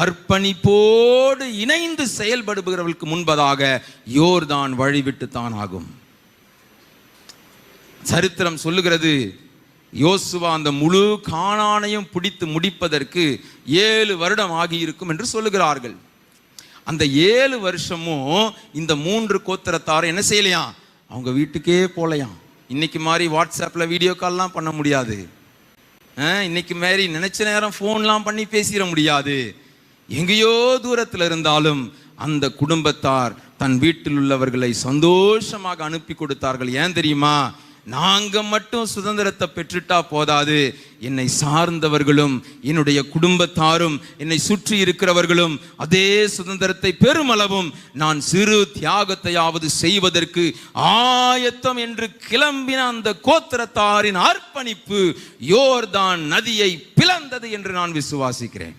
அர்ப்பணிப்போடு இணைந்து செயல்படுபவர்களுக்கு முன்பதாக யோர்தான் வழிவிட்டுத்தான் ஆகும். சரித்திரம் சொல்லுகிறது, யோசுவா அந்த முழு கானானையும் பிடித்து முடிப்பதற்கு 7 வருடம் ஆகியிருக்கும் என்று சொல்லுகிறார்கள். அந்த 7 வருஷமும் இந்த 3 கோத்திரத்தாரும் என்ன செய்யலையாம், அவங்க வீட்டுக்கே போலையாம். இன்னைக்கு மாதிரி வாட்ஸ்அப்பில் வீடியோ கால்லாம் பண்ண முடியாது, இன்னைக்கு மாதிரி நினைச்ச நேரம் ஃபோன்லாம் பண்ணி பேசிட முடியாது. எங்கேயோ தூரத்தில் இருந்தாலும் அந்த குடும்பத்தார் தன் வீட்டில் உள்ளவர்களை சந்தோஷமாக அனுப்பி கொடுத்தார்கள். ஏன் தெரியுமா, நாங்க மட்டும் சுதந்திரத்தை பெற்றுட்டா போதாது, என்னை சார்ந்தவர்களும் என்னுடைய குடும்பத்தாரும் என்னை சுற்றி இருக்கிறவர்களும் அதே சுதந்திரத்தை பெருமளவும் நான் சிறு தியாகத்தையாவது செய்வதற்கு ஆயத்தம் என்று கிளம்பின அந்த கோத்திரத்தாரின் அர்ப்பணிப்பு யோர்தான் நதியை பிளந்தது என்று நான் விசுவாசிக்கிறேன்.